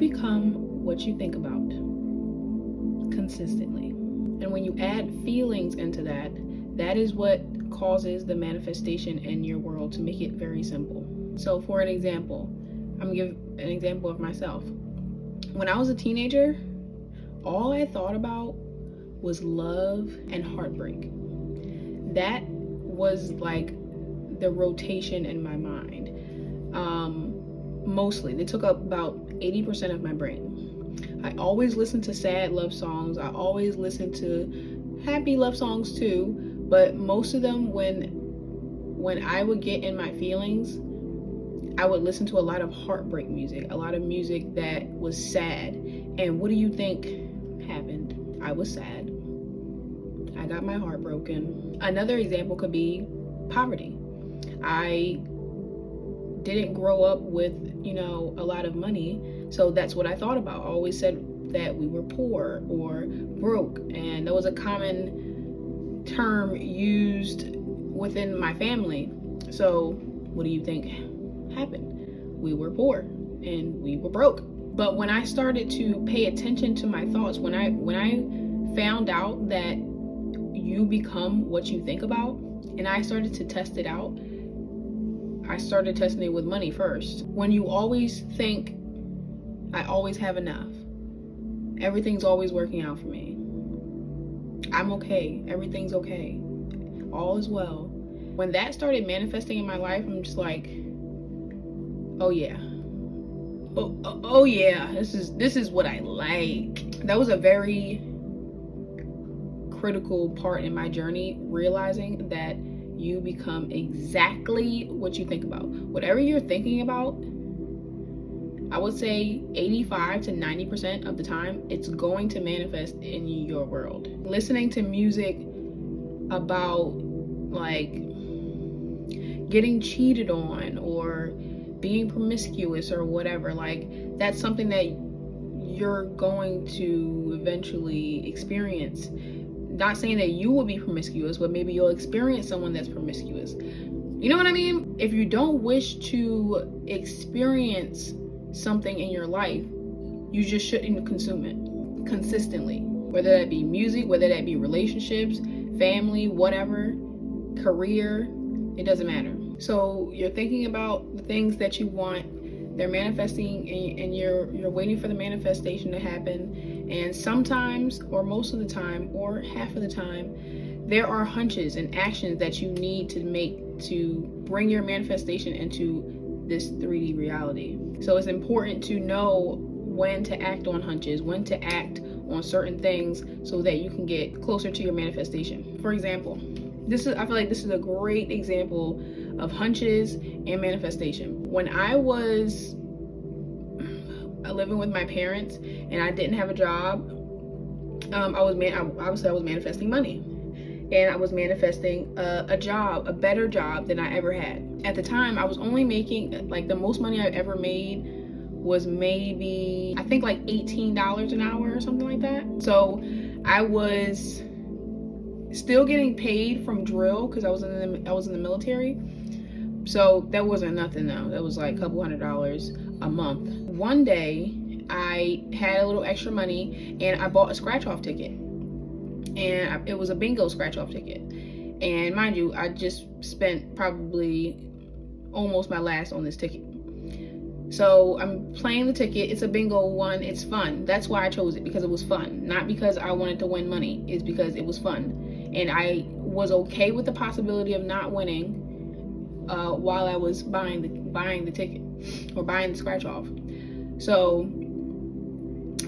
become what you think about consistently. And when you add feelings into that, that is what causes the manifestation in your world, to make it very simple. So for an example, I'm gonna give an example of myself. When I was a teenager, all I thought about was love and heartbreak. That was like the rotation in my mind. Mostly, they took up about 80% of my brain. I always listened to sad love songs. I always listened to happy love songs too, but most of them, when I would get in my feelings, I would listen to a lot of heartbreak music, a lot of music that was sad. And what do you think happened? I was sad. I got my heart broken. Another example could be poverty. I didn't grow up with, a lot of money, so that's what I thought about. I always said that we were poor or broke, and that was a common term used within my family. So what do you think happened? We were poor and we were broke. But when I started to pay attention to my thoughts, when I found out that you become what you think about, and I started to test it out, I started testing it with money first. When you always think, I always have enough, everything's always working out for me, I'm okay, everything's okay, all is well. When that started manifesting in my life, I'm just like, oh yeah, oh yeah, this is what I like. That was a very critical part in my journey, realizing that you become exactly what you think about. Whatever you're thinking about, I would say 85 to 90% of the time, it's going to manifest in your world. Listening to music about like getting cheated on or being promiscuous or whatever, like that's something that you're going to eventually experience. Not saying that you will be promiscuous, but maybe you'll experience someone that's promiscuous. You know what I mean? If you don't wish to experience something in your life, you just shouldn't consume it consistently. Whether that be music, whether that be relationships, family, whatever, career, it doesn't matter. So you're thinking about the things that you want, they're manifesting, and you're waiting for the manifestation to happen. And sometimes, or most of the time, or half of the time, there are hunches and actions that you need to make to bring your manifestation into this 3D reality. So it's important to know when to act on hunches, when to act on certain things, so that you can get closer to your manifestation. For example, I feel like this is a great example of hunches and manifestation. When I was living with my parents and I didn't have a job, I was manifesting money, and I was manifesting a job, a better job than I ever had. At the time, I was only making, like, the most money I ever made was maybe, I think, like $18 an hour or something like that. So I was still getting paid from drill because I was in the military. So that wasn't nothing though. That was like a couple $100 a month. One day I had a little extra money and I bought a scratch-off ticket, and it was a bingo scratch-off ticket. And mind you, I just spent probably almost my last on this ticket. So I'm playing the ticket. It's a bingo one. It's fun. That's why I chose it, because it was fun. Not because I wanted to win money. It's because it was fun. And I was okay with the possibility of not winning while I was buying the ticket, or buying the scratch off. So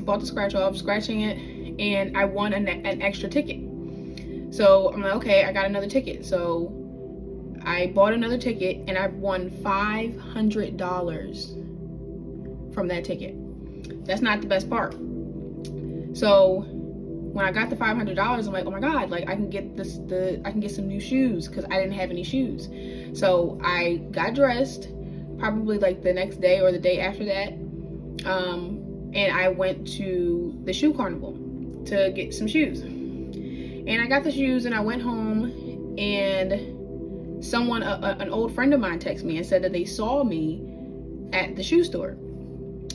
bought the scratch off, scratching it, and I won an extra ticket. So I'm like, okay, I got another ticket. So I bought another ticket and I won $500 from that ticket. That's not the best part. So when I got the $500, I'm like, oh my God, like I can get I can get some new shoes, because I didn't have any shoes. So I got dressed, probably like the next day or the day after that, and I went to the shoe carnival to get some shoes. And I got the shoes and I went home, and an old friend of mine texted me and said that they saw me at the shoe store.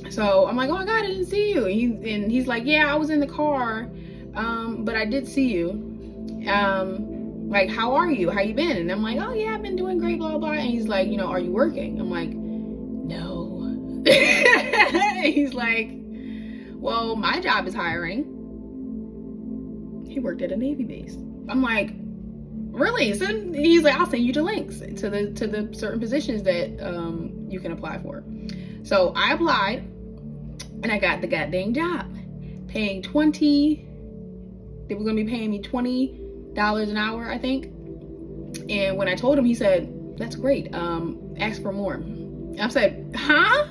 So I'm like, oh my God, I didn't see you. And he's like, yeah, I was in the car, but I did see you. Like, how are you? How you been? And I'm like, oh yeah, I've been doing great, blah, blah. And he's like, are you working? I'm like, no. He's like, well, my job is hiring. He worked at a Navy base. I'm like, really? So he's like, I'll send you the links to the certain positions that you can apply for. So I applied and I got the goddamn job, paying they were gonna be paying me $20 an hour, I think. And when I told him, he said, that's great, ask for more. I said, huh?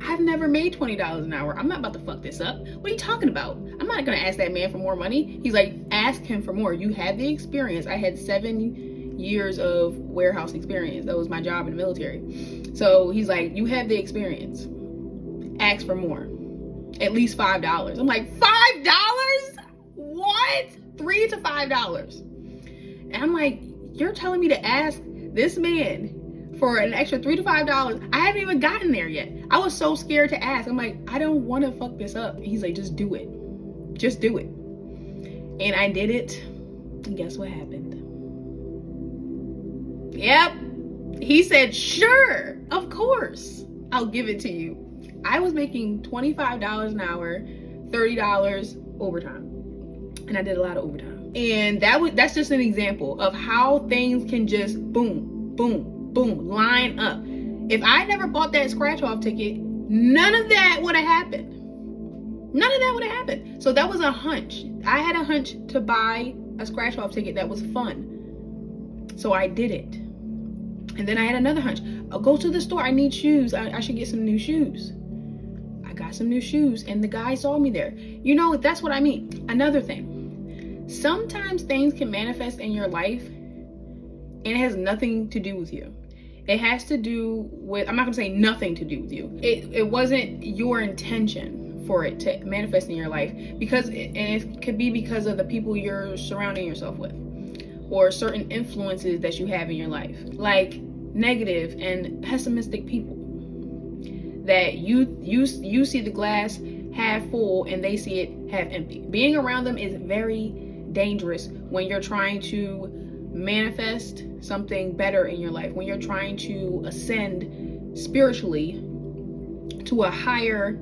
I've never made $20 an hour. I'm not about to fuck this up. What are you talking about? I'm not gonna ask that man for more money. He's like, ask him for more. You have the experience. I had 7 years of warehouse experience. That was my job in the military. So he's like, you have the experience. Ask for more. At least $5. I'm like, $5? What? $3 to $5. And I'm like, you're telling me to ask this man for an extra $3 to $5? I haven't even gotten there yet. I was so scared to ask. I'm like, I don't want to fuck this up. He's like, just do it. Just do it. And I did it. And guess what happened? Yep. He said, sure, of course, I'll give it to you. I was making $25 an hour, $30 overtime. And I did a lot of overtime. And that's just an example of how things can just boom, boom, boom, line up. If I never bought that scratch off ticket, none of that would have happened. None of that would have happened. So that was a hunch. I had a hunch to buy a scratch off ticket that was fun. So I did it. And then I had another hunch. I'll go to the store. I need shoes. I should get some new shoes. I got some new shoes and the guy saw me there. That's what I mean. Another thing. Sometimes things can manifest in your life and it has nothing to do with you. It has to do with, I'm not gonna say nothing to do with you. It wasn't your intention for it to manifest in your life and it could be because of the people you're surrounding yourself with or certain influences that you have in your life, like negative and pessimistic people that you see the glass half full and they see it half empty. Being around them is very dangerous when you're trying to manifest something better in your life, when you're trying to ascend spiritually to a higher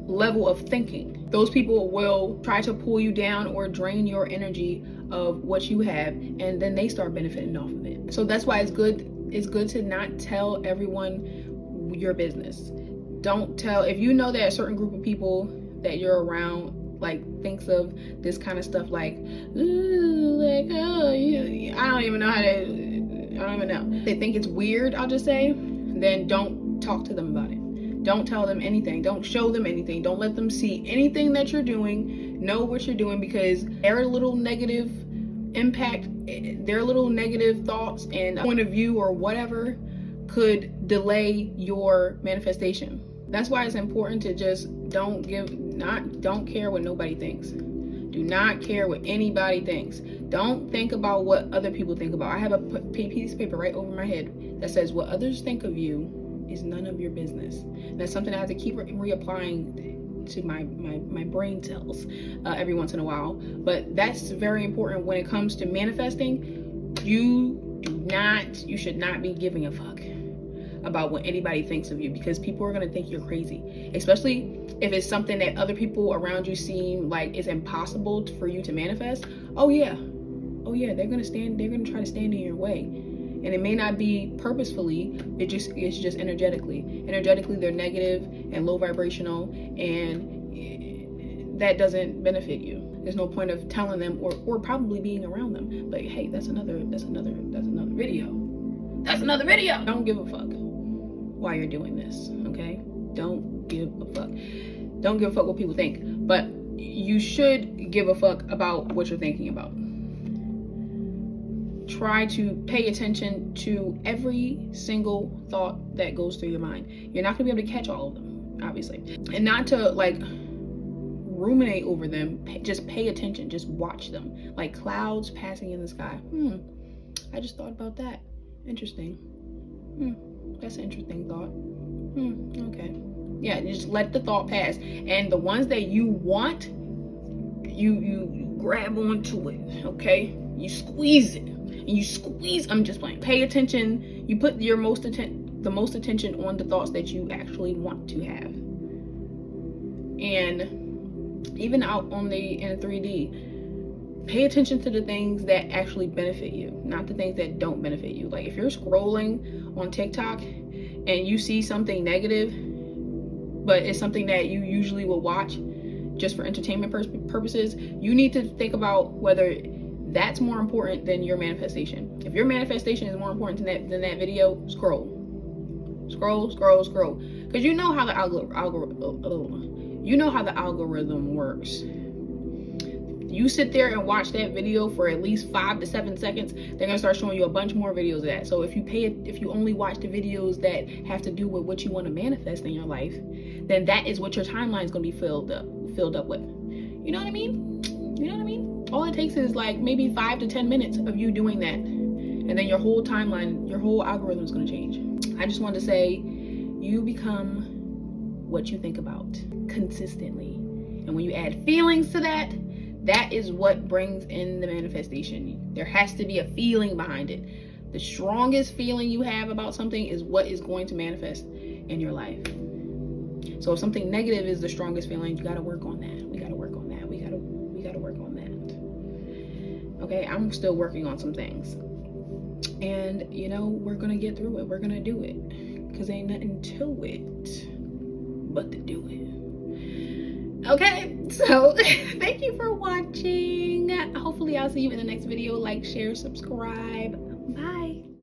level of thinking. Those people will try to pull you down or drain your energy of what you have, and then they start benefiting off of it. So that's why it's good to not tell everyone your business. Don't tell, if you know that a certain group of people that you're around thinks of this kind of stuff I don't even know. They think it's weird, I'll just say, then don't talk to them about it. Don't tell them anything. Don't show them anything. Don't let them see anything that you're doing. Know what you're doing, because their little negative impact, their little negative thoughts and point of view or whatever could delay your manifestation. That's why it's important to just don't care what nobody thinks. Do not care what anybody thinks. Don't think about what other people think about. I have a piece of paper right over my head that says what others think of you is none of your business. And that's something I have to keep reapplying to my brain cells every once in a while. But that's very important when it comes to manifesting. You should not be giving a fuck about what anybody thinks of you, because people are going to think you're crazy, especially if it's something that other people around you seem like it's impossible for you to manifest. Oh yeah, they're going to try to stand in your way, and it may not be purposefully. It's just energetically they're negative and low vibrational, and that doesn't benefit you. There's no point of telling them or probably being around them. But hey, that's another video. Don't give a fuck why you're doing this, okay? Don't give a fuck. Don't give a fuck what people think, but you should give a fuck about what you're thinking about. Try to pay attention to every single thought that goes through your mind. You're not gonna be able to catch all of them, obviously, and not to ruminate over them. Just pay attention. Just watch them, like clouds passing in the sky. I just thought about that. Interesting. That's an interesting thought. Okay. Yeah, just let the thought pass. And the ones that you want, you grab onto it, okay? You squeeze it. And you squeeze, I'm just playing. Pay attention. You put your the most attention on the thoughts that you actually want to have. And even out in 3D, pay attention to the things that actually benefit you, not the things that don't benefit you. Like if you're scrolling on TikTok and you see something negative, but it's something that you usually will watch just for entertainment purposes, you need to think about whether that's more important than your manifestation. If your manifestation is more important than that video, scroll. Because you know how the algorithm works. You sit there and watch that video for at least 5 to 7 seconds, they're gonna start showing you a bunch more videos of that. So if you only watch the videos that have to do with what you want to manifest in your life, then that is what your timeline is gonna be filled up with. You know what I mean? All it takes is like maybe 5 to 10 minutes of you doing that, and then your whole timeline, your whole algorithm is gonna change. I just wanted to say, you become what you think about consistently, and when you add feelings to that, that is what brings in the manifestation. There has to be a feeling behind it. The strongest feeling you have about something is what is going to manifest in your life. So if something negative is the strongest feeling, you got to work on that. We got to work on that. We got to work on that. Okay, I'm still working on some things. And we're going to get through it. We're going to do it. Because ain't nothing to it but to do it. Okay, so thank you for watching. Hopefully I'll see you in the next video. Like, share, subscribe. Bye.